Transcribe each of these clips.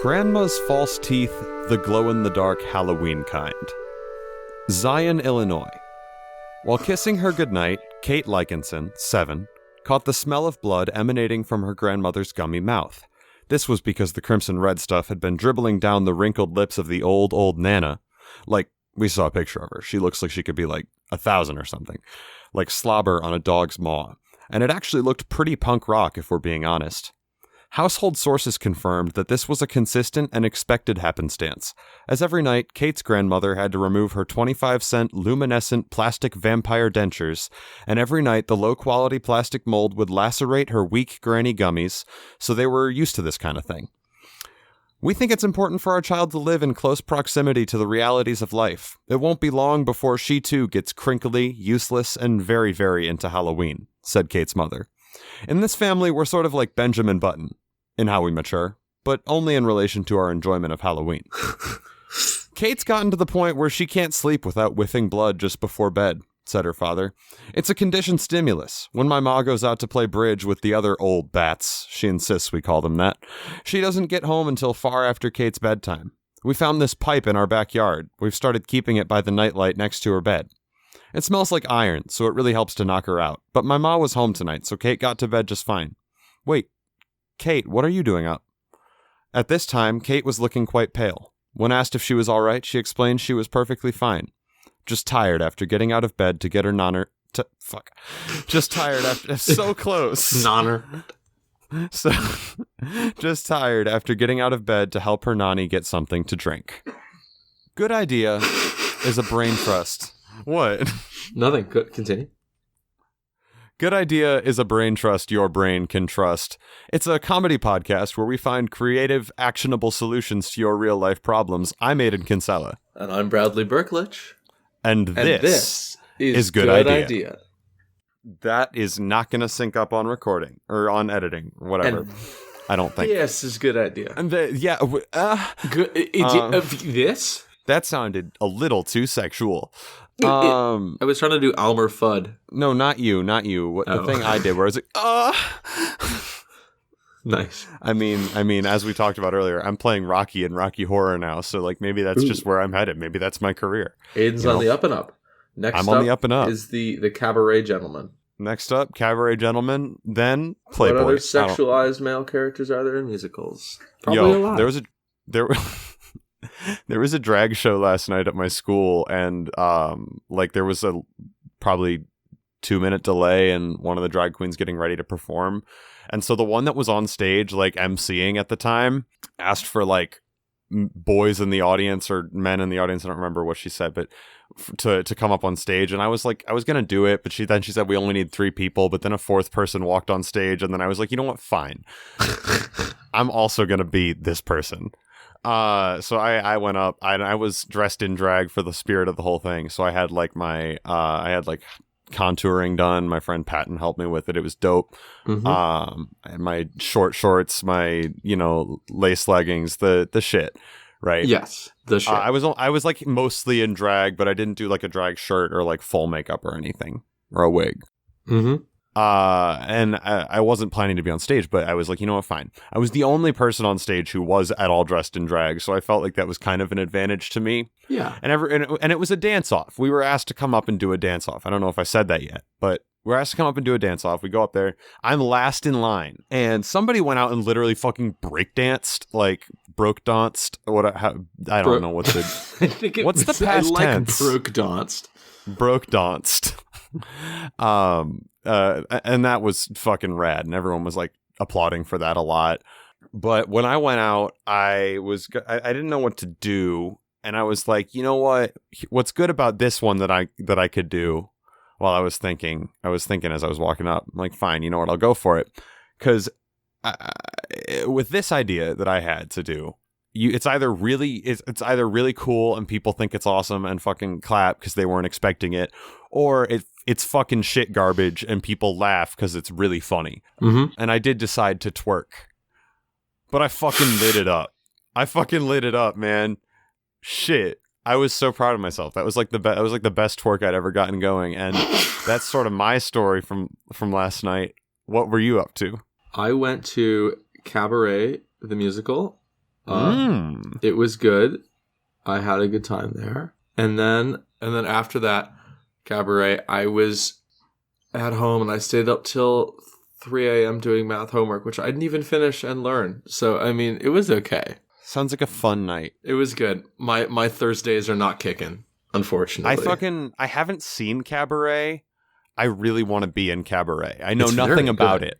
Grandma's false teeth, the glow-in-the-dark Halloween kind. Zion, Illinois. While kissing her goodnight, Kate Likinson, 7, caught the smell of blood emanating from her grandmother's gummy mouth. This was because the crimson red stuff had been dribbling down the wrinkled lips of the old Nana. Like, we saw a picture of her. She looks like she could be like 1,000 or something. Like slobber on a dog's maw. And it actually looked pretty punk rock, if we're being honest. Household sources confirmed that this was a consistent and expected happenstance, as every night Kate's grandmother had to remove her 25-cent luminescent plastic vampire dentures, and every night the low-quality plastic mold would lacerate her weak granny gummies, so they were used to this kind of thing. We think it's important for our child to live in close proximity to the realities of life. It won't be long before she too gets crinkly, useless, and very, very into Halloween, said Kate's mother. In this family, we're sort of like Benjamin Button, in how we mature, but only in relation to our enjoyment of Halloween. Kate's gotten to the point where she can't sleep without whiffing blood just before bed, said her father. It's a conditioned stimulus. When my ma goes out to play bridge with the other old bats, she insists we call them that, she doesn't get home until far after Kate's bedtime. We found this pipe in our backyard. We've started keeping it by the nightlight next to her bed. It smells like iron, so it really helps to knock her out. But my ma was home tonight, so Kate got to bed just fine. Wait, Kate, what are you doing up? At this time, Kate was looking quite pale. When asked if she was all right, she explained she was perfectly fine. Just tired after getting out of bed to get her Just tired after... So close. Nonner. So, just tired after getting out of bed to help her nanny get something to drink. Good idea is a brain trust. What? Nothing. Continue. Good idea is a brain trust your brain can trust. It's a comedy podcast where we find creative, actionable solutions to your real-life problems. I'm Aidan Kinsella. And I'm Bradley Berklich. And this is Good Idea. That is not going to sync up on recording, or on editing, or whatever. And I don't think. This is Good Idea. And This? That sounded a little too sexual. I was trying to do Elmer Fudd. No, not you. The thing I did where I was like, Nice. I mean, as we talked about earlier, I'm playing Rocky in Rocky Horror now, so like maybe that's just where I'm headed. Maybe that's my career. Aiden's on the up and up. I'm on the up and up. Is the Cabaret Gentleman. Next up, Cabaret Gentleman, then Playboy. What other sexualized male characters are there in musicals? Probably a lot. There was a drag show last night at my school, and there was a probably 2-minute delay in one of the drag queens getting ready to perform. And so the one that was on stage, like emceeing at the time, asked for like boys in the audience or men in the audience. I don't remember what she said, but to come up on stage. And I was like, I was going to do it, but she said, we only need 3 people. But then a 4th person walked on stage. And then I was like, you know what? Fine. I'm also going to be this person. So I went up. I was dressed in drag for the spirit of the whole thing. So I had like contouring done. My friend Patton helped me with it. It was dope. Mm-hmm. And my short shorts, my lace leggings, the shit, right? Yes, the shit. I was like mostly in drag, but I didn't do like a drag shirt or like full makeup or anything or a wig. Mm-hmm. And I wasn't planning to be on stage, but I was like, you know what, fine. I was the only person on stage who was at all dressed in drag, so I felt like that was kind of an advantage to me. Yeah. And it was a dance-off. We were asked to come up and do a dance-off. I don't know if I said that yet, but we're asked to come up and do a dance-off. We go up there. I'm last in line, and somebody went out and literally fucking break-danced, like, broke-danced. I don't know what the... I think what's the past tense? Broke-danced. Broke-danced. And that was fucking rad, and everyone was like applauding for that a lot. But when I went out, I didn't know what to do, and I was like, you know what's good about this one that I could do? While I was thinking as I was walking up, I'm like, fine, you know what, I'll go for it, because with this idea that I had to do, it's either really cool and people think it's awesome and fucking clap because they weren't expecting it, or it's fucking shit garbage and people laugh because it's really funny. Mm-hmm. And I did decide to twerk, but I fucking lit it up. Man. Shit. I was so proud of myself. That was like the best twerk I'd ever gotten going, and that's sort of my story from last night. What were you up to? I went to Cabaret the musical It was good. I had a good time there. And then after that cabaret, I was at home and I stayed up till 3 a.m. doing math homework, which I didn't even finish and learn. So, I mean, it was okay. Sounds like a fun night. It was good. My Thursdays are not kicking, unfortunately. I haven't seen Cabaret. I really want to be in Cabaret. I know It's nothing very about good. it.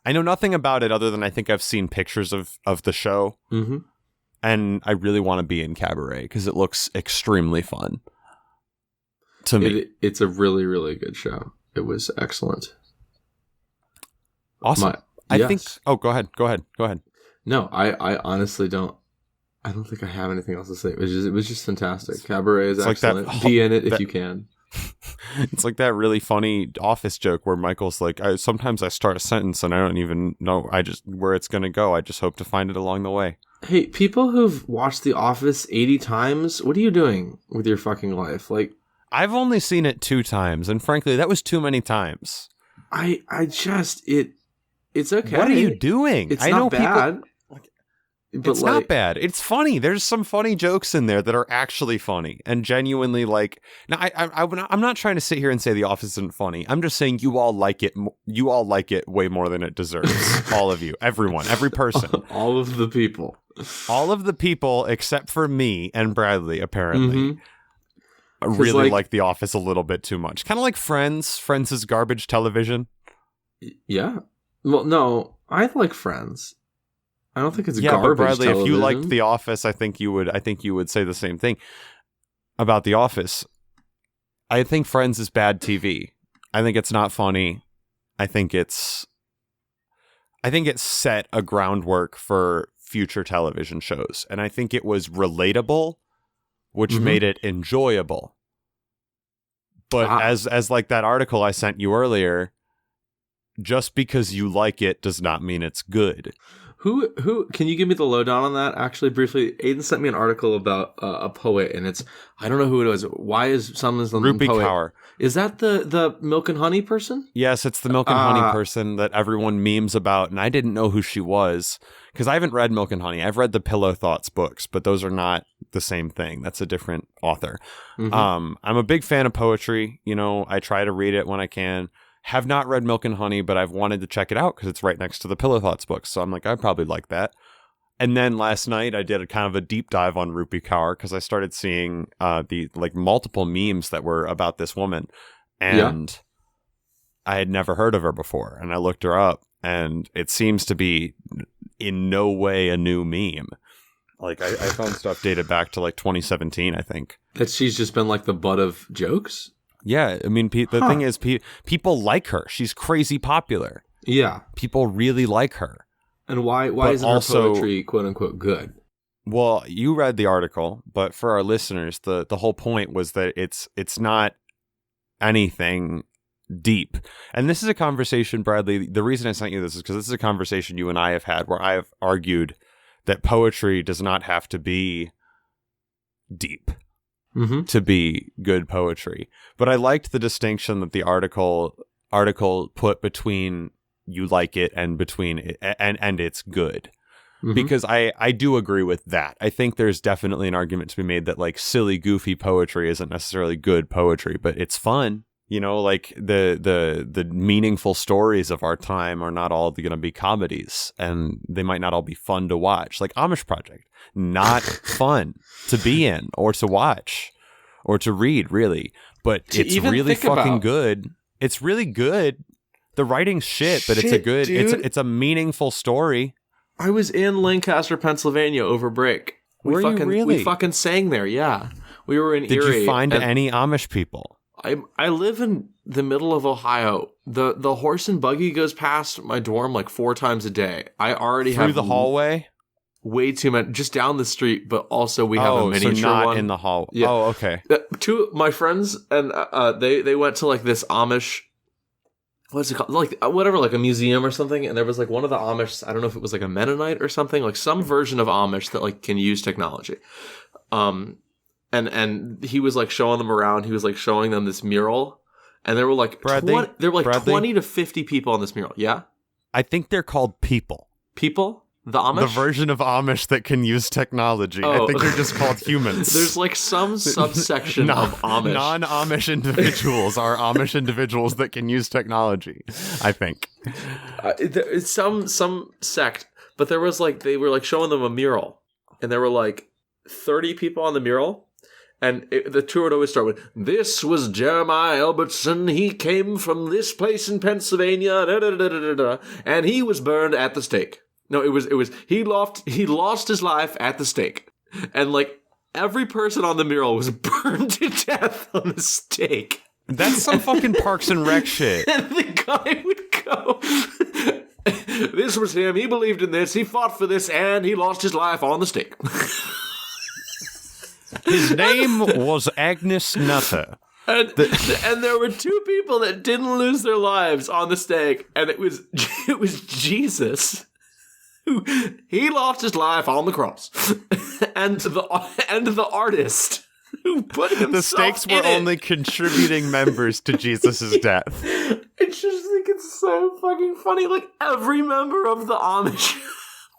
I know nothing about it other than I think I've seen pictures of the show. Mm-hmm. And I really want to be in Cabaret because it looks extremely fun to me. It's a really, really good show. It was excellent. Awesome. I think... Oh, go ahead. No, I honestly don't. I don't think I have anything else to say. It was just fantastic. Cabaret is excellent. Like be in it if you can. It's like that really funny Office joke where Michael's like, sometimes I start a sentence and I don't even know where it's going to go. I just hope to find it along the way. Hey, people who've watched The Office 80 times, what are you doing with your fucking life? Like, I've only seen it 2 times, and frankly, that was too many times. It's okay. What are you doing? It's not bad. It's not bad. It's funny. There's some funny jokes in there that are actually funny and genuinely like. Now, I'm not trying to sit here and say The Office isn't funny. I'm just saying you all like it. You all like it way more than it deserves. All of you, everyone, every person, all of the people except for me and Bradley. Apparently, I really like The Office a little bit too much. Kind of like Friends. Friends is garbage television. Yeah. Well, no, I like Friends. I don't think it's garbage but Bradley, television. if you liked The Office, I think you would say the same thing about The Office. I think Friends is bad TV. I think it's not funny. I think it set a groundwork for future television shows, and I think it was relatable, which made it enjoyable. But as like that article I sent you earlier, just because you like it does not mean it's good. Who can you give me the lowdown on that? Actually, briefly, Aiden sent me an article about a poet, and I don't know who it was. Why is someone's the Rupi poet? Kaur. Is that the Milk and Honey person? Yes, it's the Milk and Honey person that everyone memes about, and I didn't know who she was because I haven't read Milk and Honey. I've read the Pillow Thoughts books, but those are not the same thing. That's a different author. I'm a big fan of poetry. You know, I try to read it when I can. Have not read Milk and Honey, but I've wanted to check it out because it's right next to the Pillow Thoughts books. So I'm like, I'd probably like that. And then last night I did a kind of a deep dive on Rupi Kaur because I started seeing the like multiple memes that were about this woman, and I had never heard of her before. And I looked her up, and it seems to be in no way a new meme. Like I found stuff dated back to like 2017, I think. That she's just been like the butt of jokes. Yeah, I mean, the thing is, people like her. She's crazy popular. Yeah. People really like her. And why isn't her poetry, quote unquote, good? Well, you read the article, but for our listeners, the whole point was that it's not anything deep. And this is a conversation, Bradley, the reason I sent you this is because this is a conversation you and I have had where I have argued that poetry does not have to be deep. To be good poetry. But I liked the distinction that the article put between you like it and between it and it's good. Because I do agree with that. I think there's definitely an argument to be made that like silly, goofy poetry isn't necessarily good poetry, but it's fun. You know, like the meaningful stories of our time are not all going to be comedies, and they might not all be fun to watch. Like Amish Project, not fun to be in or to watch or to read, really. But it's really fucking good. It's really good. The writing's shit, but it's a good. It's a meaningful story. I was in Lancaster, Pennsylvania over break. Were you really? We fucking sang there. Yeah, we were in Erie. Did you find any Amish people? I live in the middle of Ohio. The horse and buggy goes past my dorm like 4 times a day. I already have through the hallway. Way too many, just down the street, but also we have a miniature so not one in the hall. Yeah. Oh, okay. 2 of my friends and they went to like this Amish. What's it called? Like whatever, like a museum or something. And there was like one of the Amish. I don't know if it was like a Mennonite or something, like some version of Amish that like can use technology. And he was like showing them around. He was like showing them this mural, and there were like 20 to 50 people on this mural. Yeah, I think they're called people. People? The Amish? The version of Amish that can use technology. I think they're just called humans. There's like some subsection of Amish. Non-Amish individuals are Amish individuals that can use technology, I think. It's some sect, but there was like, they were like showing them a mural, and there were like 30 people on the mural, and the tour would always start with, "This was Jeremiah Albertson. He came from this place in Pennsylvania, da, da, da, da, da, da, and he was burned at the stake." No, it was he lost his life at the stake. And like every person on the mural was burned to death on the stake. That's some fucking Parks and Rec shit. And the guy would go, "This was him, he believed in this, he fought for this, and he lost his life on the stake." His name was Agnes Nutter. And there were two people that didn't lose their lives on the stake, and it was Jesus. He lost his life on the cross, and the artist who put himself. The stakes were only contributing members to Jesus' death. I just think it's so fucking funny. Like every member of the Amish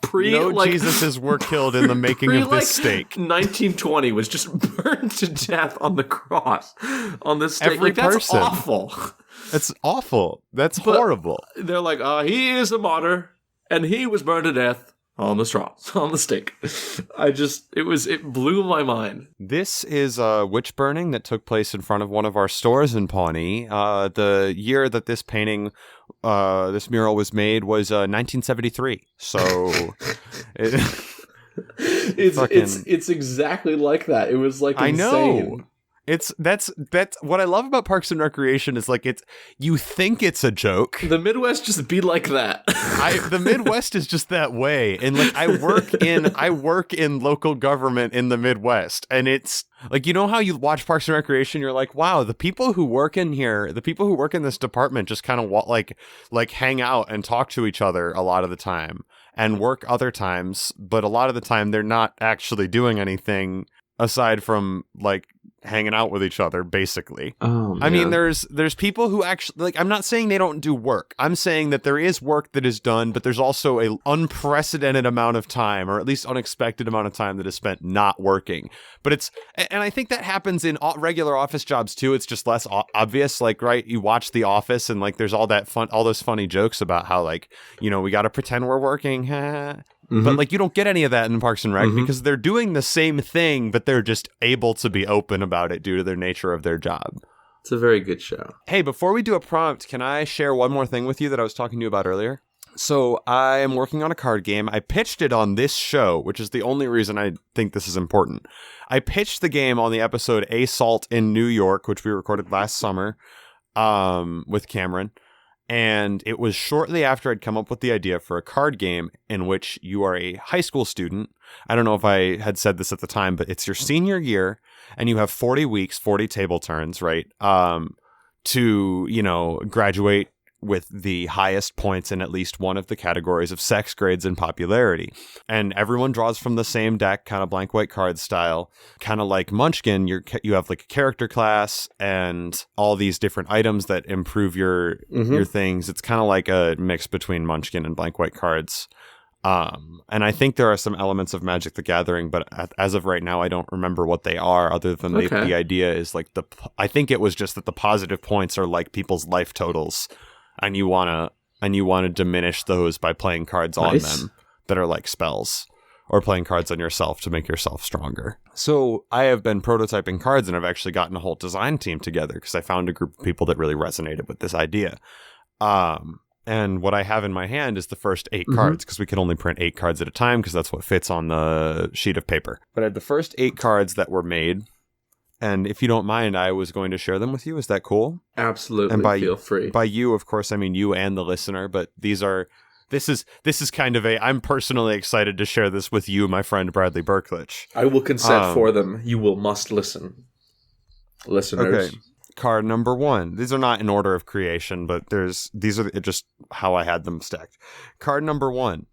Jesuses were killed in the making of this stake. 1920 was just burned to death on the cross on this stake. Every that's person. Awful. That's awful. That's horrible. They're like, he is a martyr. And he was burned to death on the stake. It blew my mind. This is a witch burning that took place in front of one of our stores in Pawnee. The year that this painting, this mural was made was 1973. So it's exactly like that. It was like insane. I know. That's what I love about Parks and Recreation is like you think it's a joke. The Midwest just be like that. The Midwest is just that way, and like I work in local government in the Midwest, and it's like, you know how you watch Parks and Recreation, you're like, wow, the people who work in here, the people who work in this department just kind of like hang out and talk to each other a lot of the time and work other times, but a lot of the time they're not actually doing anything aside from like hanging out with each other, basically. I mean, there's people who actually, like, I'm not saying they don't do work. I'm saying that there is work that is done, but there's also a unprecedented amount of time, or at least unexpected amount of time that is spent not working. But and I think that happens in regular office jobs too. It's just less obvious. Like, right, you watch The Office and like there's all those funny jokes about how, like, you know, we got to pretend we're working. Mm-hmm. But like you don't get any of that in Parks and Rec because they're doing the same thing, but they're just able to be open about it due to their nature of their job. It's a very good show. Hey, before we do a prompt, can I share one more thing with you that I was talking to you about earlier? So I am working on a card game. I pitched it on this show, which is the only reason I think this is important. I pitched the game on the episode Assault in New York, which we recorded last summer with Cameron. And it was shortly after I'd come up with the idea for a card game in which you are a high school student. I don't know if I had said this at the time, but it's your senior year and you have 40 weeks, 40 table turns, right? To, you know, graduate with the highest points in at least one of the categories of sex, grades, and popularity. And everyone draws from the same deck, kind of blank white card style. Kind of like Munchkin, you have like a character class and all these different items that improve your things. It's kind of like a mix between Munchkin and blank white cards. And I think there are some elements of Magic the Gathering, but as of right now, I don't remember what they are, other than the idea is like I think it was just that the positive points are like people's life totals. And you want to diminish those by playing cards on them that are like spells, or playing cards on yourself to make yourself stronger. So I have been prototyping cards, and I've actually gotten a whole design team together because I found a group of people that really resonated with this idea. And what I have in my hand is the first 8 cards, because we can only print 8 cards at a time because that's what fits on the sheet of paper. But I had the first 8 cards that were made. And if you don't mind, I was going to share them with you. Is that cool? Absolutely. And feel free. By you, of course, I mean you and the listener. But this is kind of I'm personally excited to share this with you, my friend Bradley Berklich. I will consent for them. You must listen, listeners. Okay. Card number 1. These are not in order of creation, but these are just how I had them stacked. Card number 1,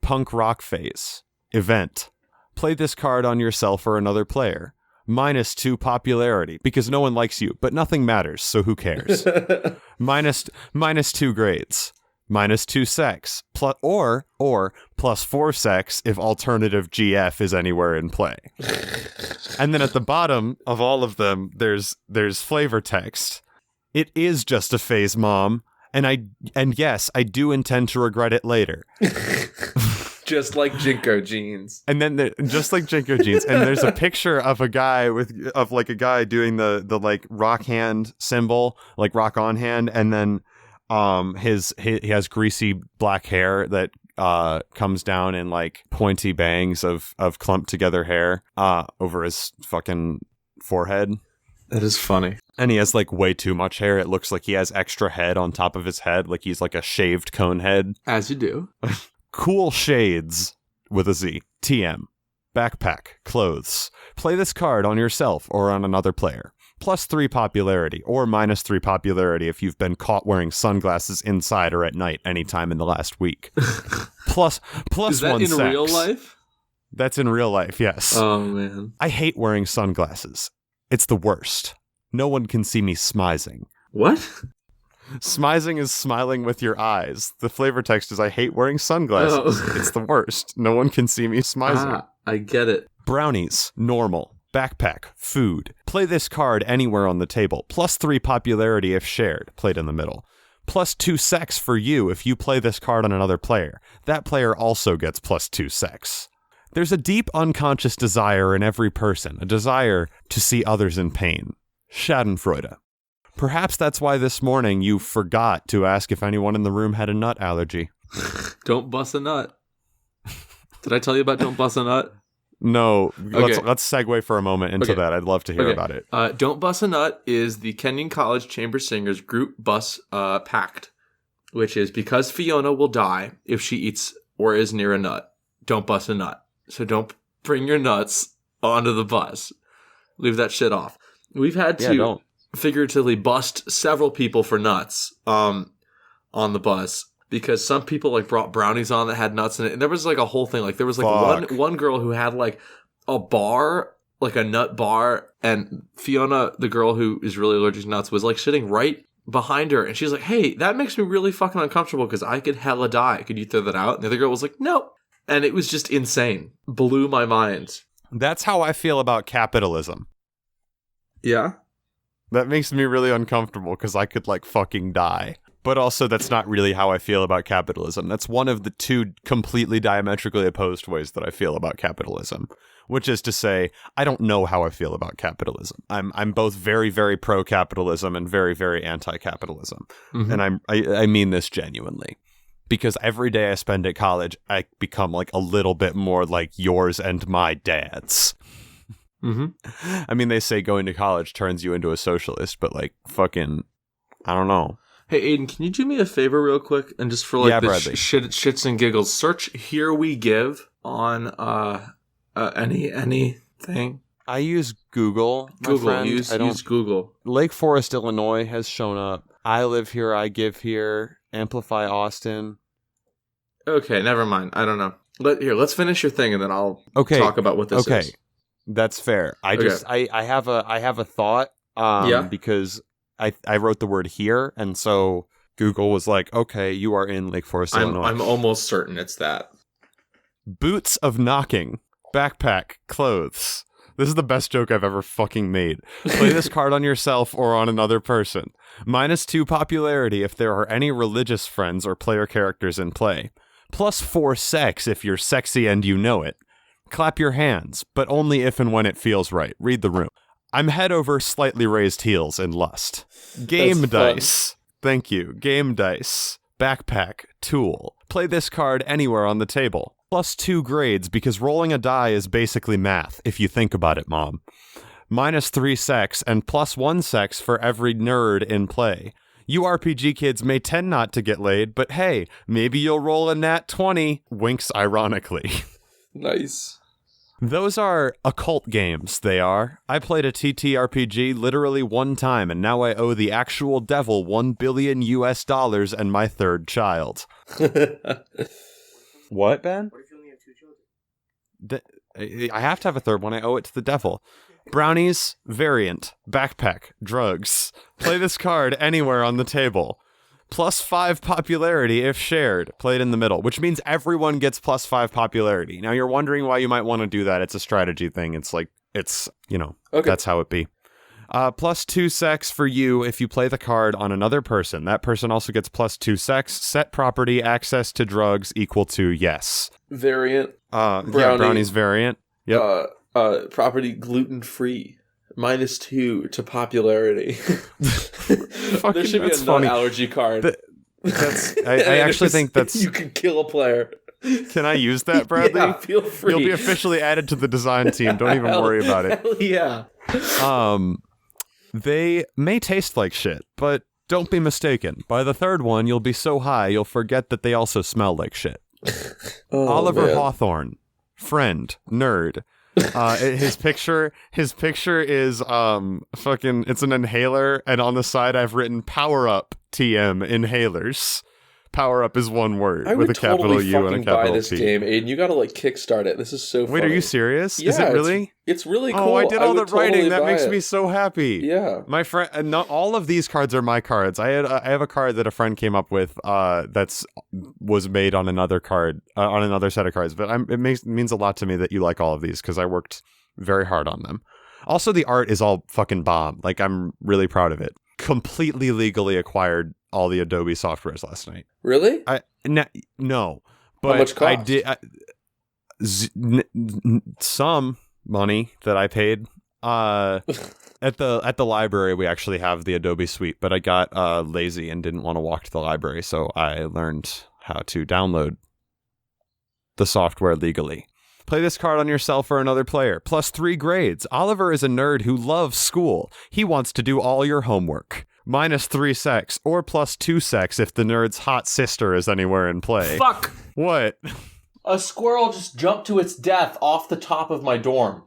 Punk Rock Phase. Event. Play this card on yourself or another player. -2 popularity, because no one likes you, but nothing matters, so who cares? -2 grades. -2 sex, or +4 sex if alternative GF is anywhere in play. And then at the bottom of all of them, there's flavor text. It is just a phase, Mom, and yes, I do intend to regret it later. Just like Jinko jeans. And then just like Jinko jeans, and there's a picture of a guy a guy doing the like rock hand symbol, like rock on hand, and then he has greasy black hair that comes down in like pointy bangs of clumped together hair over his fucking forehead. That is funny. And he has like way too much hair. It looks like he has extra head on top of his head, like he's like a shaved cone head. As you do. Cool shades with a Z. TM. Backpack. Clothes. Play this card on yourself or on another player. +3 popularity or -3 popularity if you've been caught wearing sunglasses inside or at night anytime in the last week. plus Is that 1 in sex. real life? That's in real life, yes. Oh, man. I hate wearing sunglasses. It's the worst. No one can see me smizing. What? Smizing is smiling with your eyes. The flavor text is I hate wearing sunglasses. Oh. It's the worst. No one can see me smizing. I get it. Brownies, normal. Backpack, food. Play this card anywhere on the table. +3 popularity if shared, played in the middle. +2 sex for you if you play this card on another player. That player also gets +2 sex. There's a deep unconscious desire in every person, a desire to see others in pain. Schadenfreude. Perhaps that's why this morning you forgot to ask if anyone in the room had a nut allergy. Don't bust a nut. Did I tell you about Don't Bust a Nut? No, Okay. let's segue for a moment into that. I'd love to hear about it. Don't Bust a Nut is the Kenyon College Chamber Singers group bus pact, which is because Fiona will die if she eats or is near a nut. Don't bust a nut. So don't bring your nuts onto the bus. Leave that shit off. We've had to figuratively bust several people for nuts on the bus. Because some people like brought brownies on that had nuts in it. And there was like a whole thing. Like there was like one girl who had like a bar, like a nut bar. And Fiona, the girl who is really allergic to nuts, was like sitting right behind her. And she's like, hey, that makes me really fucking uncomfortable because I could hella die. Could you throw that out? And the other girl was like, no. And it was just insane. Blew my mind. That's how I feel about capitalism. Yeah? That makes me really uncomfortable because I could like fucking die. But also, that's not really how I feel about capitalism. That's one of the two completely diametrically opposed ways that I feel about capitalism, which is to say, I don't know how I feel about capitalism. I'm both very, very pro-capitalism and very, very anti-capitalism. Mm-hmm. And I mean this genuinely. Because every day I spend at college, I become like a little bit more like yours and my dad's. Mm-hmm. I mean, they say going to college turns you into a socialist, but like fucking, I don't know. Hey, Aiden, can you do me a favor real quick? And just for like the shits and giggles, search Here We Give on anything. I use Google. Use Google. Lake Forest, Illinois has shown up. I Live Here, I Give Here. Amplify Austin. Okay, never mind. I don't know. Let's finish your thing and then I'll talk about what this is. Okay, that's fair. I have a thought. Because I wrote the word here, and so Google was like, okay, you are in Lake Forest, Illinois. I'm almost certain it's that. Boots of knocking. Backpack. Clothes. This is the best joke I've ever fucking made. Play this card on yourself or on another person. -2 popularity if there are any religious friends or player characters in play. +4 sex if you're sexy and you know it. Clap your hands, but only if and when it feels right. Read the room. I'm head over slightly raised heels in lust. Game dice. Thank you. Game dice. Backpack. Tool. Play this card anywhere on the table. +2 grades because rolling a die is basically math, if you think about it, Mom. -3 sex and +1 sex for every nerd in play. You RPG kids may tend not to get laid, but hey, maybe you'll roll a nat 20. Winks ironically. Nice. Those are occult games, they are. I played a TTRPG literally one time, and now I owe the actual devil $1 billion and my third child. What, Ben? What if you only have 2 children? I have to have a third one. I owe it to the devil. Brownies, variant, backpack, drugs. Play this card anywhere on the table. +5 popularity if shared, played in the middle, which means everyone gets +5 popularity. Now you're wondering why you might want to do that. It's a strategy thing. It's like, that's how it be. +2 sex for you if you play the card on another person. That person also gets +2 sex. Set property, access to drugs equal to yes. Variant. Brownie's variant. Yep. Property gluten-free. -2 to popularity. There should be a funny. allergy card. I actually think that's... You can kill a player. Can I use that, Bradley? Yeah, feel free. You'll be officially added to the design team. Don't even worry about it. Hell yeah. They may taste like shit, but don't be mistaken. By the third one, you'll be so high, you'll forget that they also smell like shit. Oliver Hawthorne, friend, nerd. His picture is it's an inhaler, and on the side I've written "Power Up TM Inhalers." Power Up is one word with a capital U and a capital buy this P. game, Aiden. You gotta kickstart it. This is so funny. Wait, are you serious? Yeah, is it really? It's really cool. Oh, I did all the writing. That makes me me so happy. Yeah. My friend, and not all of these cards are my cards. I have a card that a friend came up with was made on another card, on another set of cards. But it means a lot to me that you like all of these because I worked very hard on them. Also, the art is all fucking bomb. Like, I'm really proud of it. Completely legally acquired all the Adobe softwares last night. Really? No. But how much cost? I did some money that I paid. At the library, we actually have the Adobe Suite, but I got lazy and didn't want to walk to the library, so I learned how to download the software legally. Play this card on yourself or another player. +3 grades. Oliver is a nerd who loves school. He wants to do all your homework. -3 sex, or +2 sex if the nerd's hot sister is anywhere in play. Fuck! What? A squirrel just jumped to its death off the top of my dorm.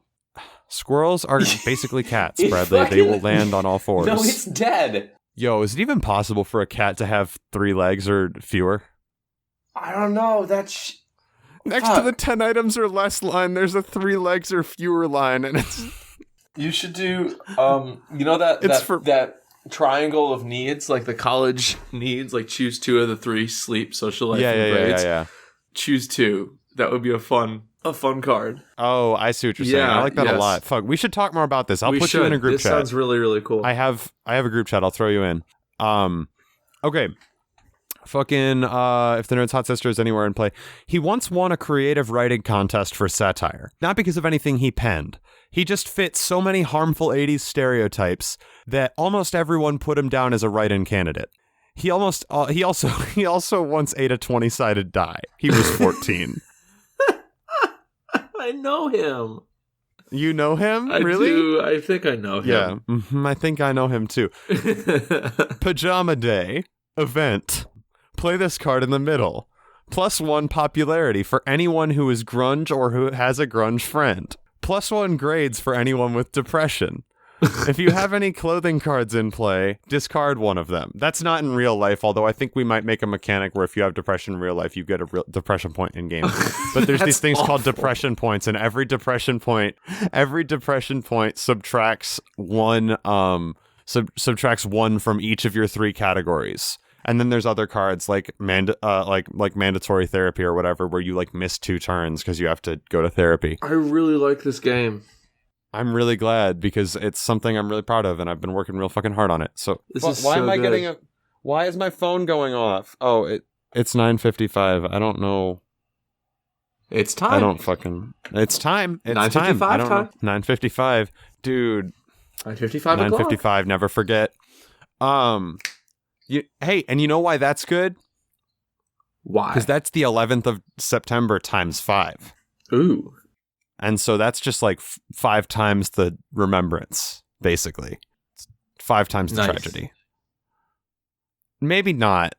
Squirrels are basically cats, Bradley. They will land on all fours. No, it's dead. Yo, is it even possible for a cat to have 3 legs or fewer? I don't know. Next to the 10 items or less line, there's a 3 legs or fewer line, and it's... You should do, that triangle of needs, like the college needs, like choose 2 of the 3, sleep, social life, and grades. Yeah. Choose 2. That would be a fun card. Oh, I see what you're saying. I like that a lot. Fuck, we should talk more about this. I'll put you in a group chat. This sounds really, really cool. I have a group chat. I'll throw you in. Okay. Fucking, if the nerd's hot sister is anywhere in play. He once won a creative writing contest for satire. Not because of anything he penned. He just fit so many harmful 80s stereotypes that almost everyone put him down as a write-in candidate. He also once ate a 20-sided die. He was 14. I know him. You know him? I Really? do. I think I know him. Yeah, I think I know him too. Pajama Day event. Play this card in the middle. +1 popularity for anyone who is grunge or who has a grunge friend. +1 grades for anyone with depression. If you have any clothing cards in play, discard one of them. That's not in real life, although I think we might make a mechanic where if you have depression in real life, you get a real depression point in game. But there's these things called depression points, and every depression point subtracts one subtracts 1 from each of your 3 categories. And then there's other cards like mandatory therapy or whatever, where you miss 2 turns because you have to go to therapy. I really like this game. I'm really glad because it's something I'm really proud of, and I've been working real fucking hard on it. So why is my phone going off? Oh, it's 9:55. I don't know. It's time. It's time. It's 9:55 time. I don't know. 9:55, dude. 9:55. 9:55. Never forget. Hey, and you know why that's good? Why? Because that's the 11th of September times 5. Ooh. And so that's just 5 times the remembrance, basically. 5 times the tragedy. Maybe not.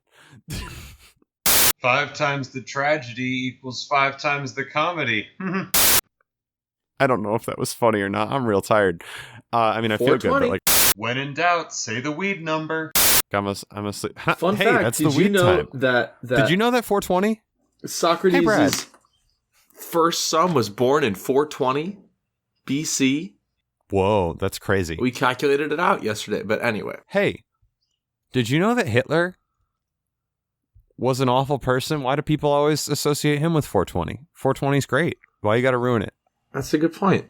5 times the tragedy equals 5 times the comedy. I don't know if that was funny or not. I'm real tired. I feel good, but when in doubt, say the weed number. I'm asleep. Fun hey, fact, that's did the weed you know time. that Did you know that 420? Socrates' first son was born in 420 BC? Whoa, that's crazy. We calculated it out yesterday, but anyway. Hey, did you know that Hitler was an awful person, why do people always associate him with 420? 420 is great. Why you got to ruin it? That's a good point.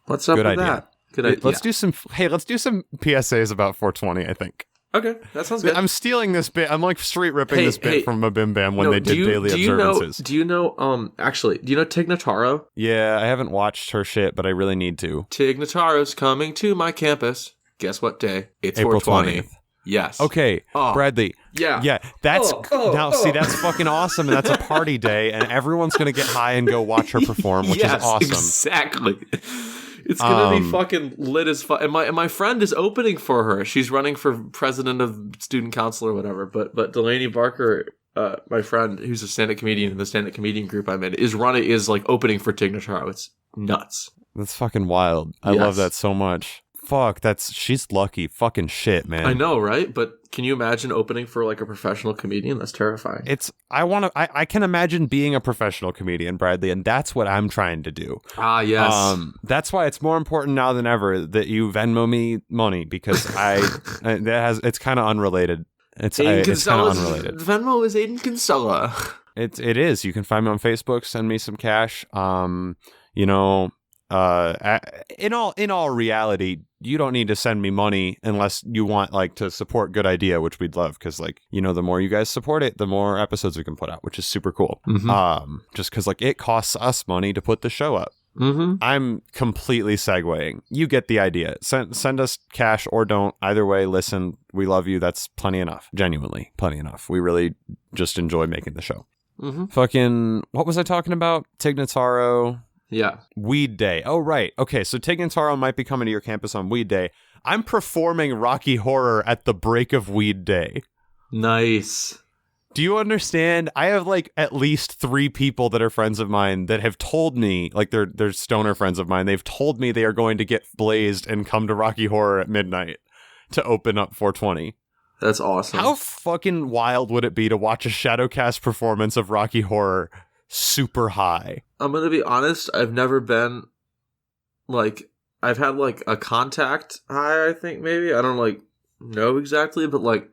What's up with that? Good idea. Let's do some PSAs about 420, I think. Okay, that sounds good. I'm stealing this bit. I'm like street ripping this bit from a Bim Bam when they did daily observances. Do you know Tig Notaro? Yeah, I haven't watched her shit, but I really need to. Tig Notaro's coming to my campus. Guess what day? It's April 420. 20th. Yes. Okay, Bradley. Yeah. That's see, that's fucking awesome, and that's a party day, and everyone's gonna get high and go watch her perform, which is awesome. Exactly. It's gonna be fucking lit as fuck. And my friend is opening for her. She's running for president of student council or whatever. But Delaney Barker, my friend, who's a stand-up comedian in the stand-up comedian group I'm in, is like opening for Tig Notaro. It's nuts. That's fucking wild. I love that so much. Fuck, she's lucky. Fucking shit, man. I know, right? But can you imagine opening for like a professional comedian? That's terrifying. I can imagine being a professional comedian, Bradley, and that's what I'm trying to do. Ah, yes. That's why it's more important now than ever that you Venmo me money, because it's kind of unrelated. It's kind of unrelated. Venmo is Aiden Kinsella. It is. You can find me on Facebook. Send me some cash. In all reality, you don't need to send me money unless you want like to support Good Idea, which we'd love, because like, the more you guys support it, the more episodes we can put out, which is super cool. Mm-hmm. Just because like it costs us money to put the show up. Mm-hmm. I'm completely segueing. You get the idea. Send us cash or don't. Either way, listen, we love you. That's plenty enough. Genuinely plenty enough. We really just enjoy making the show. Mm-hmm. Fucking, what was I talking about? Tig Notaro. Yeah. Weed Day. Oh, right. Okay, so Tig Notaro might be coming to your campus on Weed Day. I'm performing Rocky Horror at the break of Weed Day. Nice. Do you understand? I have like at least 3 people that are friends of mine that have told me, like they're stoner friends of mine, they've told me they are going to get blazed and come to Rocky Horror at midnight to open up 420. That's awesome. How fucking wild would it be to watch a Shadowcast performance of Rocky Horror super high? I'm gonna be honest, I've never been like, I've had like a contact high, I think maybe. I don't like know exactly, but like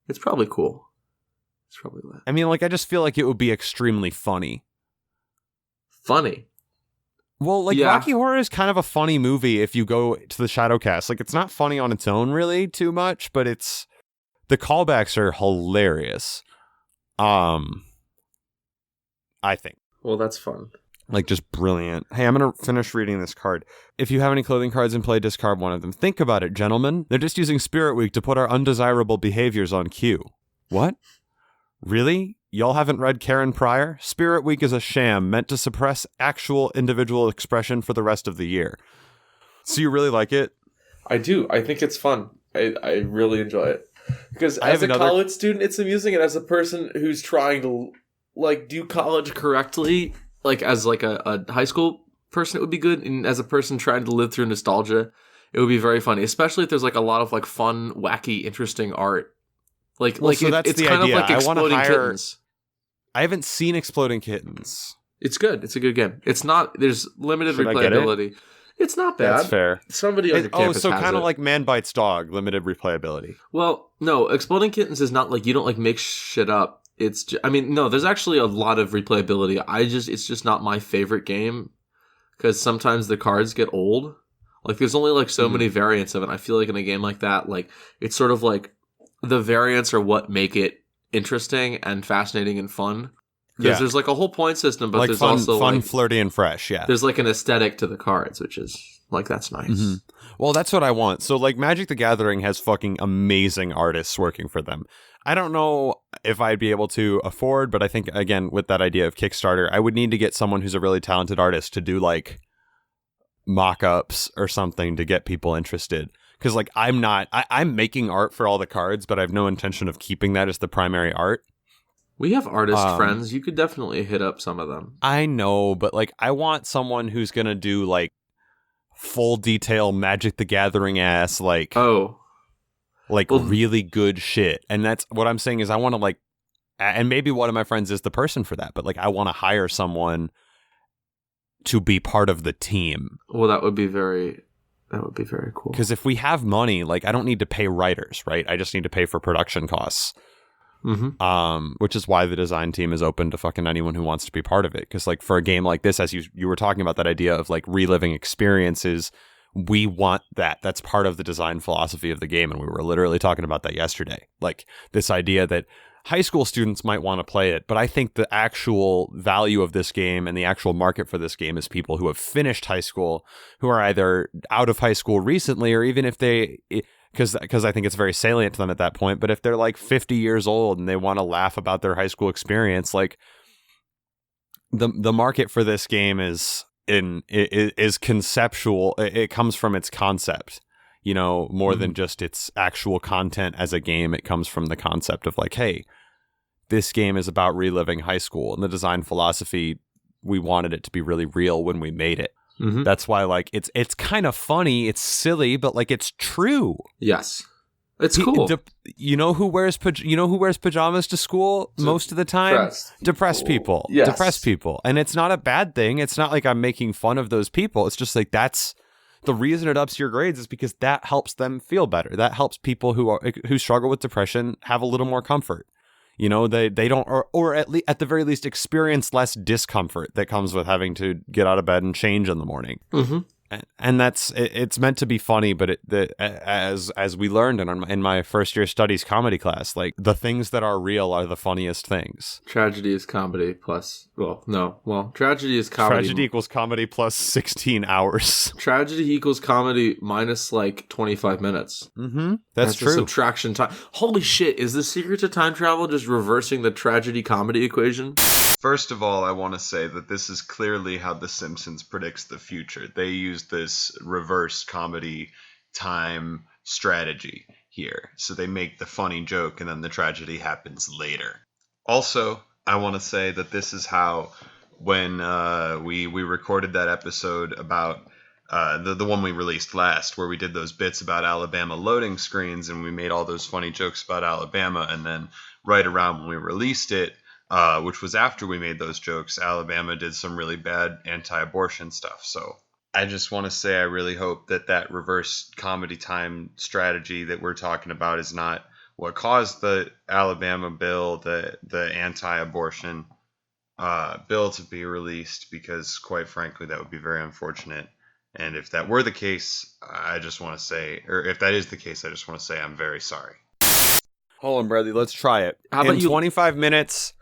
it's probably cool. It's probably lit. I mean, like, I just feel like it would be extremely funny. Funny? Well, like, Rocky Horror is kind of a funny movie if you go to the Shadowcast. Like, it's not funny on its own, really, too much, but the callbacks are hilarious. I think. Well, that's fun. Like, just brilliant. Hey, I'm going to finish reading this card. If you have any clothing cards in play, discard one of them. Think about it, gentlemen. They're just using Spirit Week to put our undesirable behaviors on cue. What? Really? Y'all haven't read Karen Pryor? Spirit Week is a sham meant to suppress actual individual expression for the rest of the year. So you really like it? I do. I think it's fun. I really enjoy it. Because as a college student, it's amusing, and as a person who's trying to like do college correctly, like as like a high school person, it would be good. And as a person trying to live through nostalgia, it would be very funny, especially if there's like a lot of like fun, wacky, interesting art. Like, well, so that's it's the kind idea. of like Exploding Kittens. I haven't seen Exploding Kittens. It's good. It's a good game. It's not. There's limited replayability. It's not bad. That's fair. Somebody on your campus so has kind of it. like Man Bites Dog, limited replayability. Well, no, Exploding Kittens is not like you don't like make shit up. It's just, I mean, no, there's actually a lot of replayability. It's just not my favorite game because sometimes the cards get old. Like there's only like so many variants of it. I feel like in a game like that, like it's sort of like the variants are what make it interesting and fascinating and fun. Because there's like a whole point system, but like there's fun, also fun, like, flirty, and fresh. Yeah, there's like an aesthetic to the cards, which is like that's nice. Mm-hmm. Well, that's what I want. So like Magic the Gathering has fucking amazing artists working for them. I don't know if I'd be able to afford, but I think again with that idea of Kickstarter, I would need to get someone who's a really talented artist to do like mock-ups or something to get people interested. Because like I'm making art for all the cards, but I have no intention of keeping that as the primary art. We have artist friends. You could definitely hit up some of them. I know, but like I want someone who's gonna do like full detail Magic the Gathering ass really good shit. And that's what I'm saying is I want to like, and maybe one of my friends is the person for that, but like I want to hire someone to be part of the team. Well, that would be very cool. Because if we have money, like I don't need to pay writers, right? I just need to pay for production costs. Which is why the design team is open to fucking anyone who wants to be part of it. Because like for a game like this, as you were talking about that idea of like reliving experiences, we want that. That's part of the design philosophy of the game. And we were literally talking about that yesterday. Like this idea that high school students might want to play it, but I think the actual value of this game and the actual market for this game is people who have finished high school, who are either out of high school recently, or even if they, because I think it's very salient to them at that point, but if they're like 50 years old and they want to laugh about their high school experience, like the market for this game is conceptual. It comes from its concept. You know, more than just its actual content as a game. It comes from the concept of like, hey, this game is about reliving high school. And the design philosophy, we wanted it to be really real when we made it. That's why, like, it's kind of funny, it's silly, but like it's true. Yes, it's cool. You know who wears pajamas to school most of the time? Depressed people. Yes. Depressed people. And it's not a bad thing. It's not like I'm making fun of those people. It's just like that's. The reason it ups your grades is because that helps them feel better. That helps people who struggle with depression have a little more comfort. You know, they don't, or at the very least, experience less discomfort that comes with having to get out of bed and change in the morning. And it's meant to be funny, but as we learned in my first year studies comedy class, like the things that are real are the funniest things. Tragedy is comedy plus, tragedy is comedy. Tragedy equals comedy plus 16 hours. Tragedy equals comedy minus like 25 minutes. That's true. The subtraction time. Holy shit, is the secret to time travel just reversing the tragedy comedy equation? First of all, I want to say that this is clearly how The Simpsons predicts the future. They use this reverse comedy time strategy here. So they make the funny joke and then the tragedy happens later. Also, I want to say that this is how, when we recorded that episode about the one we released last, where we did those bits about Alabama loading screens and we made all those funny jokes about Alabama, and then right around when we released it, which was after we made those jokes, Alabama did some really bad anti-abortion stuff. So I just want to say I really hope that reverse comedy time strategy that we're talking about is not what caused the Alabama bill, the anti-abortion bill to be released, because quite frankly, that would be very unfortunate. And if that were the case, I just want to say, or if that is the case, I just want to say I'm very sorry. Hold on, Bradley. Let's try it. In 25 minutes,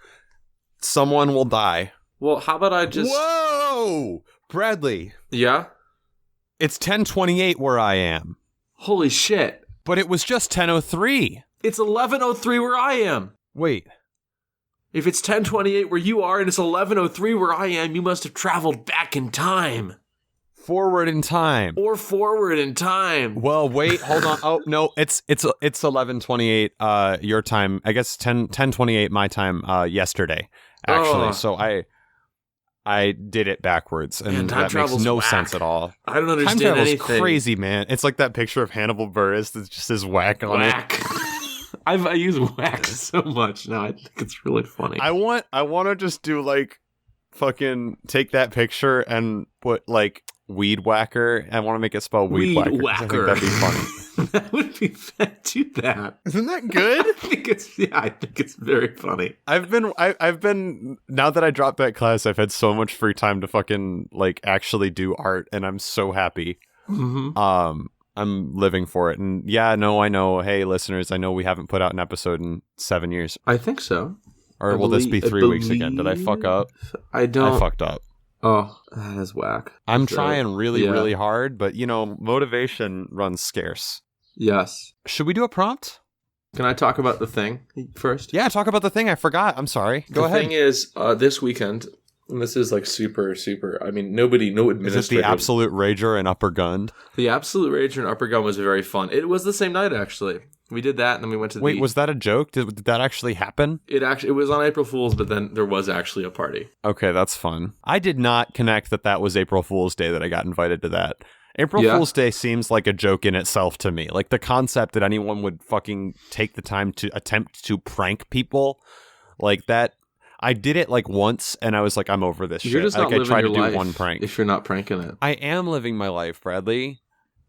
someone will die. Well, how about I just... Whoa! Bradley. Yeah? It's 10:28 where I am. Holy shit. But it was just 10:03. It's 11:03 where I am. Wait. If it's 10:28 where you are and it's 11:03 where I am, you must have traveled back in time. Forward in time. Or forward in time. Well, wait, hold on. Oh, no, it's 11:28 your time. I guess 10:28 my time yesterday, actually. Oh. So I did it backwards, and that makes no sense at all. I don't understand Time travel's anything. crazy, man. It's like that picture of Hannibal Buress that just says whack on Whack. I use whack so much now. I think it's really funny. I want to just do like fucking take that picture and put like weed whacker. I want to make it spell weed whacker. I think that'd be funny. That would be fun. Do that. Isn't that good? I think it's very funny. I've been now that I dropped that class, I've had so much free time to fucking like actually do art, and I'm so happy. I'm living for it. And yeah, no, I know. Hey, listeners, I know we haven't put out an episode in 7 years. I think so. Or will this be 3 weeks again? Did I fuck up? I fucked up. Oh, that is whack. I'm trying really hard, but you know, motivation runs scarce. Yes. Should we do a prompt? Can I talk about the thing first? Yeah, talk about the thing. I forgot. I'm sorry. Go ahead. The thing is, this weekend, and this is like super, I mean, no administrator. Is it the Absolute Rager and Upper Gun? The Absolute Rager and Upper Gun was very fun. It was the same night, actually. We did that, and then we went to Wait, was that a joke? Did that actually happen? It was on April Fool's, but then there was actually a party. Okay, that's fun. I did not connect that was April Fool's Day that I got invited to that. April Fool's Day seems like a joke in itself to me. Like the concept that anyone would fucking take the time to attempt to prank people like that. I did it like once, and I was like, I'm over this shit. You're just not living I tried your to do life one prank. if you're not pranking it. I am living my life, Bradley.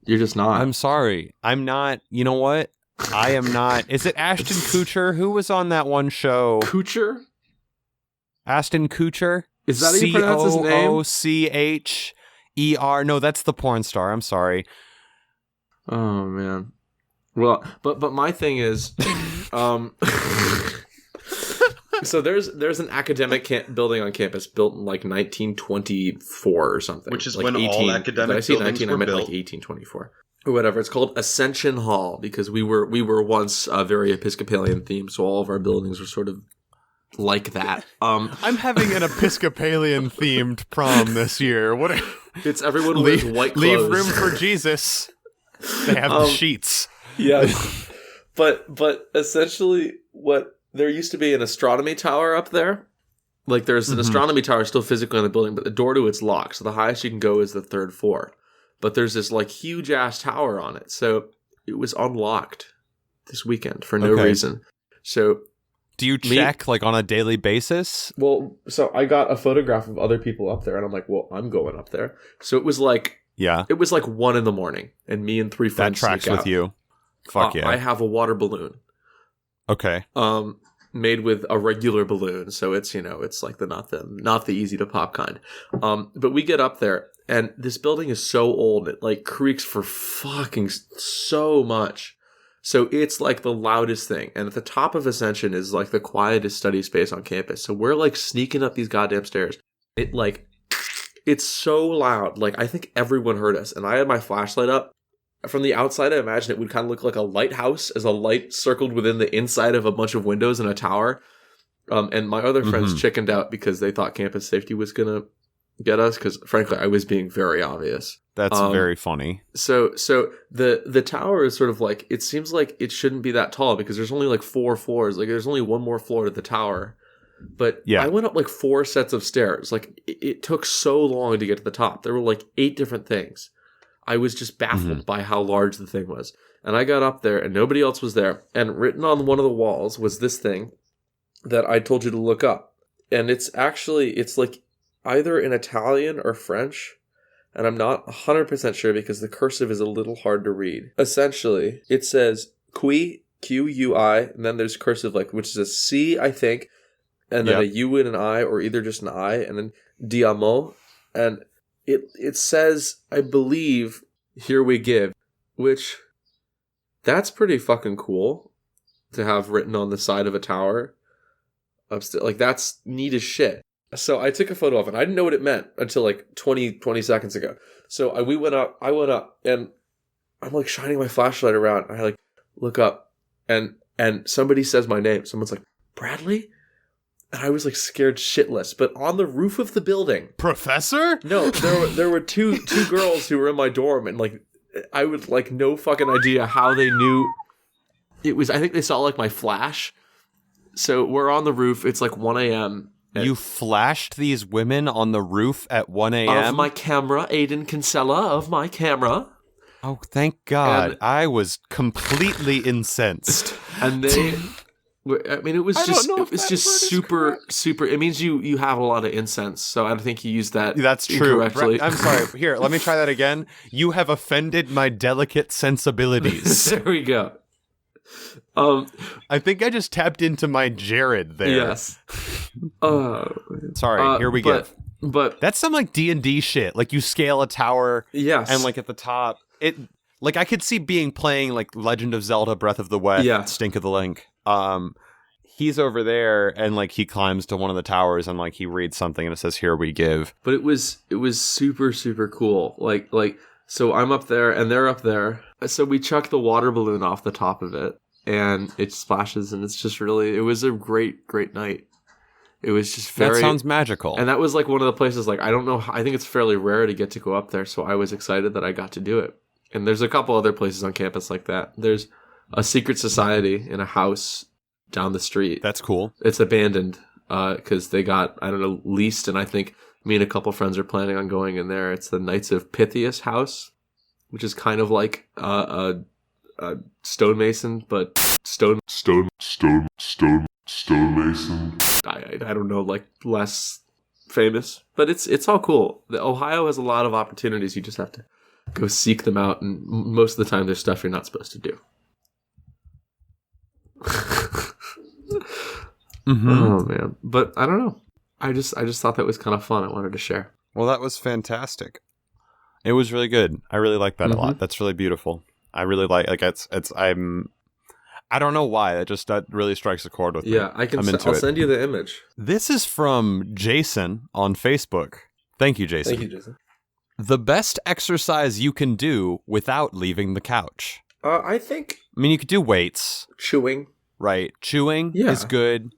You're just not. I'm sorry. I'm not. You know what? I am not. Is it Ashton Kutcher? Who was on that one show? Kutcher? Ashton Kutcher? Is that how you pronounce his name? Coocher. No, that's the porn star. I'm sorry. Oh man. Well, but my thing is, so there's an academic building on campus built in like 1924 or something, which is like when all academic buildings were I meant built. like 1824 or whatever. It's called Ascension Hall because we were once very Episcopalian themed, so all of our buildings were sort of like that. I'm having an Episcopalian themed prom this year. It's everyone wears white clothes. Leave room for Jesus. They have the sheets. Yeah. but essentially what there used to be an astronomy tower up there. Like there's an astronomy tower still physically in the building, but the door to it's locked. So the highest you can go is the 3rd floor. But there's this like huge ass tower on it. So it was unlocked this weekend for no reason. So do you check like on a daily basis? Well, so I got a photograph of other people up there and I'm like, well, I'm going up there. So it was like 1 a.m. and me and 3 friends that tracks with you. Fuck yeah. I have a water balloon. Okay. Made with a regular balloon, so it's it's like not the easy to pop kind. But we get up there, and this building is so old it like creaks for fucking so much. So it's like the loudest thing, and at the top of Ascension is like the quietest study space on campus. So we're like sneaking up these goddamn stairs. It's so loud. Like I think everyone heard us, and I had my flashlight up. From the outside, I imagine it would kind of look like a lighthouse as a light circled within the inside of a bunch of windows in a tower. And my other friends chickened out because they thought campus safety was going to get us because, frankly, I was being very obvious. That's very funny. So the tower is sort of like, it seems like it shouldn't be that tall because there's only like 4 floors. Like there's only one more floor to the tower. But I went up like 4 sets of stairs. Like it took so long to get to the top. There were like 8 different things. I was just baffled by how large the thing was. And I got up there and nobody else was there. And written on one of the walls was this thing that I told you to look up. And it's like either in Italian or French. And I'm not 100% sure because the cursive is a little hard to read. Essentially, it says qui, Q-U-I, and then there's cursive which is a C, I think, and then a U and an I, or either just an I, and then diamo. And it says, I believe, here we give, which that's pretty fucking cool to have written on the side of a tower. Like that's neat as shit. So I took a photo of it. I didn't know what it meant until like 20 seconds ago. So I went up and I'm like shining my flashlight around. I like look up and somebody says my name. Someone's like, Bradley? And I was like scared shitless. But on the roof of the building, Professor? No, there were two girls who were in my dorm, and like I would like no fucking idea how they knew it was. I think they saw like my flash. So we're on the roof. It's like 1 a.m. You flashed these women on the roof at 1 a.m.? Of my camera, Aiden Kinsella, of my camera. Oh, thank God. I was completely incensed. And they... I mean, it was just super. It means you have a lot of incense, so I don't think you used that. That's true. Incorrectly. I'm sorry. Here, let me try that again. You have offended my delicate sensibilities. There we go. I think I just tapped into my Jared there. Yes. Sorry. Here we go. But that's some like D&D shit. Like you scale a tower. Yes. And like at the top, it like I could see playing like Legend of Zelda: Breath of the Wild. Yeah. Stink of the Link. He's over there and like he climbs to one of the towers and like he reads something and it says, "Here we give." But it was super, super cool. Like so I'm up there and they're up there. So we chuck the water balloon off the top of it and it splashes and it's just really, it was a great night. It was just very... That sounds magical. And that was like one of the places, like, I don't know, I think it's fairly rare to get to go up there. So I was excited that I got to do it. And there's a couple other places on campus like that. There's a secret society in a house down the street. That's cool. It's abandoned because they got, I don't know, leased. And I think me and a couple friends are planning on going in there. It's the Knights of Pythias house, which is kind of like a stonemason, but stonemason. I don't know, like less famous, but it's all cool. Ohio has a lot of opportunities. You just have to go seek them out, and most of the time there's stuff you're not supposed to do. Oh man, but I don't know. I just thought that was kind of fun. I wanted to share. Well, that was fantastic. It was really good. I really like that a lot. That's really beautiful. I really like I don't know why. That really strikes a chord with me. Yeah, I'll send you the image. This is from Jason on Facebook. Thank you, Jason. Thank you, Jason. The best exercise you can do without leaving the couch. I think you could do weights. Chewing. Right. Chewing is good.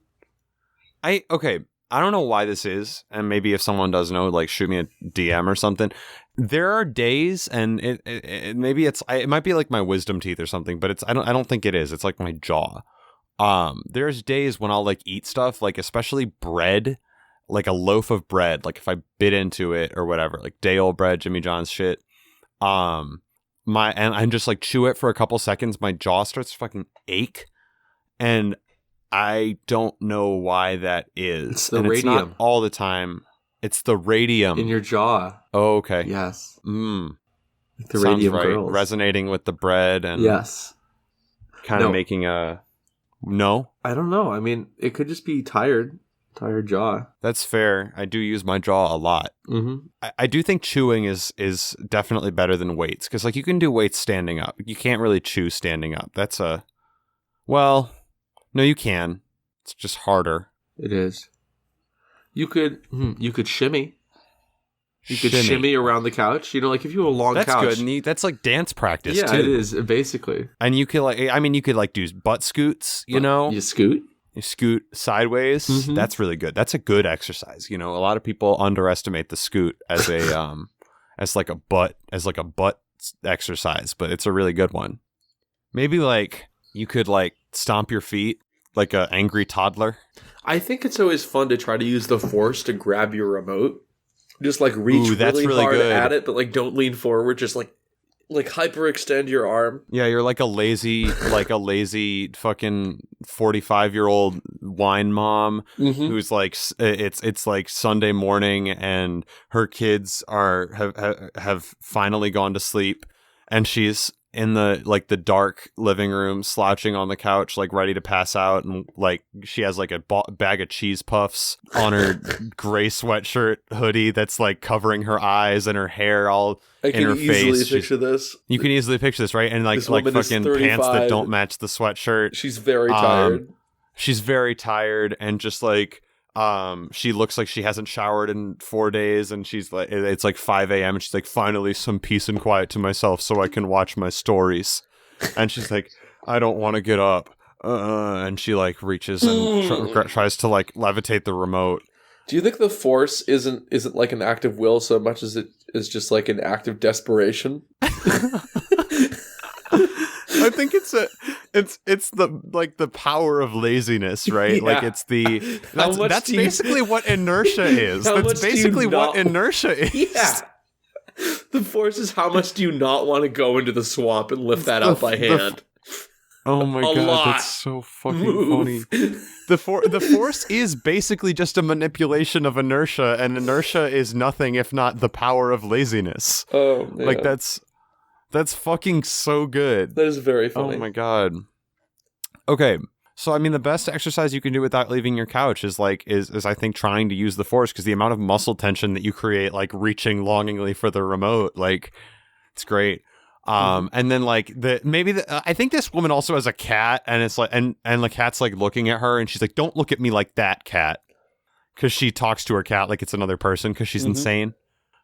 I don't know why this is, and maybe if someone does know, like, shoot me a DM or something. There are days, and it might be like my wisdom teeth or something, but I don't think it is. It's like my jaw. There's days when I'll like eat stuff, like especially bread, like a loaf of bread, like if I bit into it or whatever, like day old bread, Jimmy John's shit. And I just like chew it for a couple seconds, my jaw starts to fucking ache, and I don't know why that is. It's the and radium. It's not all the time. It's the radium in your jaw. Oh, okay. Yes. Like the radium right. girls Resonating with the bread and kind of making a no. I don't know. I mean, it could just be tired jaw. That's fair. I do use my jaw a lot. I do think chewing is definitely better than weights, because like you can do weights standing up. You can't really chew standing up. No, you can. It's just harder. It is. You could shimmy. You could shimmy around the couch. You know, like if you have a long couch. That's good. And that's like dance practice, too. Yeah, it is, basically. And you could like do butt scoots, you know? You scoot? You scoot sideways. That's really good. That's a good exercise. You know, a lot of people underestimate the scoot as a as like a butt exercise, but it's a really good one. Maybe like you could like stomp your feet like an angry toddler. I think it's always fun to try to use the force to grab your remote. Just like reach really hard good. At it, but like don't lean forward. Just like hyperextend your arm. Yeah, you're like a lazy fucking 45-year-old wine mom who's like it's like Sunday morning and her kids have finally gone to sleep, and she's in the dark living room slouching on the couch like ready to pass out, and like she has like a bag of cheese puffs on her gray sweatshirt hoodie that's like covering her eyes, and her hair all in her face. You can easily picture this, right? And like fucking pants that don't match the sweatshirt. She's very tired. She's very tired, and just like she looks like she hasn't showered in 4 days, and she's like, it's like 5 a.m. and she's like, finally some peace and quiet to myself so I can watch my stories. And she's like, I don't want to get up. And she like reaches and tries to like levitate the remote. Do you think the force isn't like an act of will so much as it is just like an act of desperation? I think it's the like the power of laziness, right? Yeah. Like it's that's basically what inertia is. That's basically what inertia is. Yeah. The force is how much do you not want to go into the swamp and lift that out by hand? Oh my god, that's so fucking funny. The force is basically just a manipulation of inertia, and inertia is nothing if not the power of laziness. Oh man. Like that's fucking so good. That is very funny. Oh my god. Okay, so I mean, the best exercise you can do without leaving your couch is I think trying to use the force, because the amount of muscle tension that you create, like reaching longingly for the remote, like it's great. And then like I think this woman also has a cat, and it's like and the cat's like looking at her, and she's like, "Don't look at me like that, cat," because she talks to her cat like it's another person because she's insane.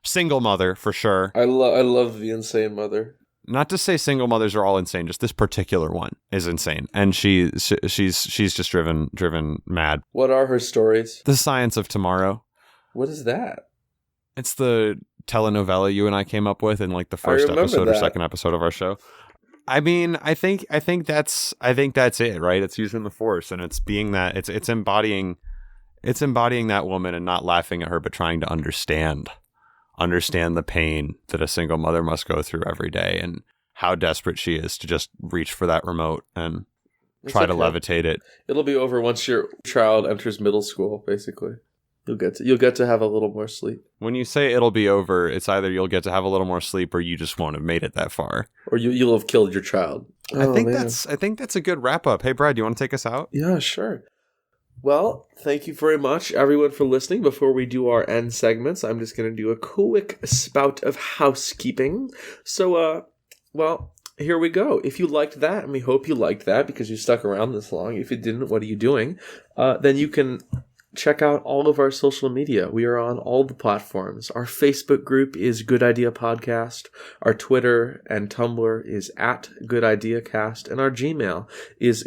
Single mother for sure. I love the insane mother. Not to say single mothers are all insane, just this particular one is insane, and she's just driven mad. What are her stories? The Science of Tomorrow. What is that? It's the telenovela you and I came up with in like the first episode or second episode of our show. I mean, I think that's it, right? It's using the force, and it's being that it's embodying that woman and not laughing at her, but trying to understand the pain that a single mother must go through every day, and how desperate she is to just reach for that remote and try to levitate it. It'll be over once your child enters middle school, basically. You'll get to have a little more sleep, When you say it'll be over, it's either you'll get to have a little more sleep or you just won't have made it that far. or you'll have killed your child. I think that's a good wrap up. Hey, Brad, do you want to take us out? Yeah, sure. Well, thank you very much, everyone, for listening. Before we do our end segments, I'm just going to do a quick spout of housekeeping. So, well, here we go. If you liked that, and we hope you liked that because you stuck around this long. If you didn't, what are you doing? Then you can check out all of our social media. We are on all the platforms. Our Facebook group is Good Idea Podcast. Our Twitter and Tumblr is @GoodIdeaCast. And our Gmail is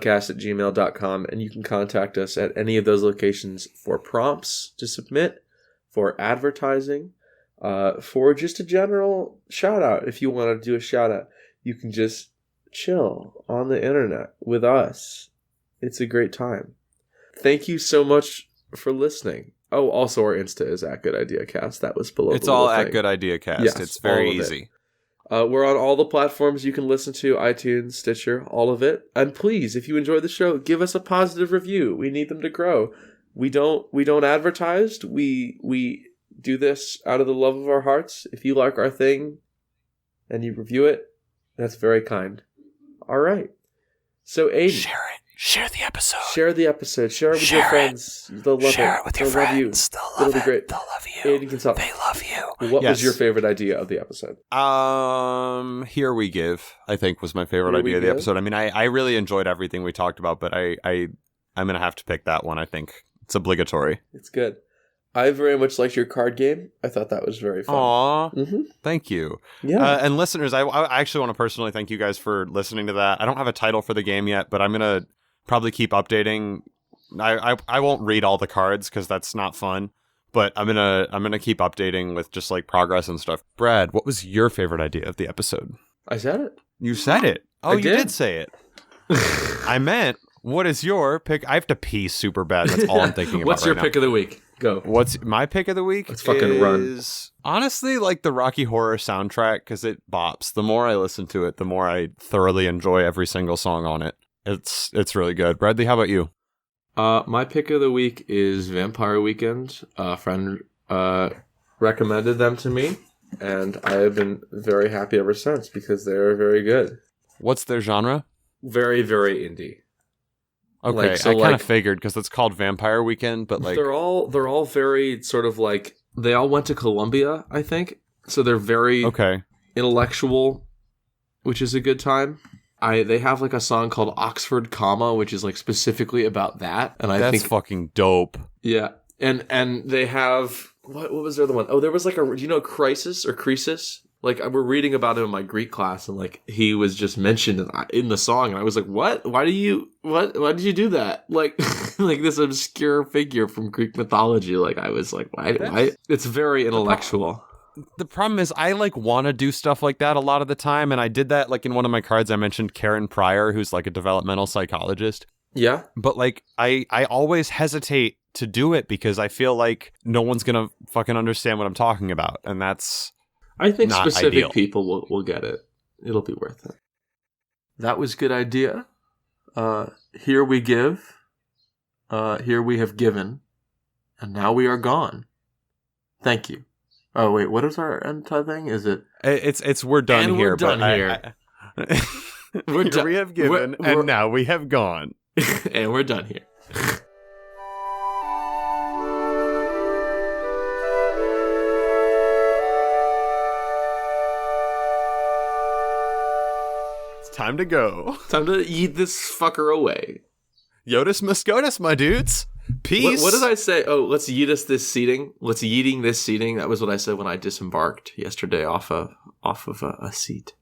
goodideapodcast@gmail.com. And you can contact us at any of those locations for prompts to submit, for advertising, for just a general shout out. If you want to do a shout out, you can just chill on the internet with us. It's a great time. Thank you so much for listening. Oh, also our Insta is @GoodIdeaCast. That was below. It's all @GoodIdeaCast. Yes, it's very all of it. easy. We're on all the platforms you can listen to: iTunes, Stitcher, all of it. And please, if you enjoy the show, give us a positive review. We need them to grow. We don't advertise. We do this out of the love of our hearts. If you like our thing and you review it, that's very kind. All right. So Aiden, Share it. Share the episode. share the episode. Share it with your friends. They'll love Share it. it with your They'll love you. friends. They'll It'll love be it. great. They'll love you. Aiden can tell. They love you. What Yes. was your favorite idea of the episode? Here We Give, I think, was my favorite Here We idea of the Give? episode. I mean, I really enjoyed everything we talked about, but I'm going to have to pick that one, I think. It's obligatory. It's good. I very much liked your card game. I thought that was very fun. Aw, Mm-hmm. thank you. Yeah. And listeners, I actually want to personally thank you guys for listening to that. I don't have a title for the game yet, but I'm going to probably keep updating. I won't read all the cards because that's not fun, but I'm gonna keep updating with just like progress and stuff. Brad, what was your favorite idea of the episode? I said it. You said it. Oh, I you did. did say it. I meant, what is your pick? I have to pee super bad. That's all I'm thinking about. What's your right pick of the week? Go. What's my pick of the week? Let's fucking run. is honestly like the Rocky Horror soundtrack because it bops. The more I listen to it, the more I thoroughly enjoy every single song on it. It's really good. Bradley, how about you? My pick of the week is Vampire Weekend. A friend recommended them to me, and I have been very happy ever since because they're very good. What's their genre? Very, very indie. Okay, Like, so, I kind like- of figured because it's called Vampire Weekend, but like, they're all very sort of like, they all went to Columbia, I think. So they're very okay, intellectual, which is a good time. They have like a song called Oxford Comma, which is like specifically about that, and I that's think fucking dope. yeah, and they have what was the other one? Oh, there was like do you know Crisis or Croesus? Like we're reading about him in my Greek class, and like he was just mentioned in the song, and I was like, what? Why did you do that? Like like this obscure figure from Greek mythology. Like I was like, why? It's very intellectual. The problem is I like want to do stuff like that a lot of the time, and I did that like in one of my cards. I mentioned Karen Pryor, who's like a developmental psychologist. Yeah. But like I always hesitate to do it because I feel like no one's gonna fucking understand what I'm talking about, and that's I think not specific ideal. people will get it. It'll be worth it. That was good idea. Here we give. Here we have given. And now we are gone. Thank you. Oh, wait. What is our end thing? Is it... it's we're done And here. we're done but here. We're done. We have given, We're- and now we have gone. and we're done here. It's time to go. Time to eat this fucker away. Yotis Moscotus, my dudes. Peace. What did I say? Oh, let's yeet us this seating. Let's yeeting this seating. That was what I said when I disembarked yesterday off of a seat.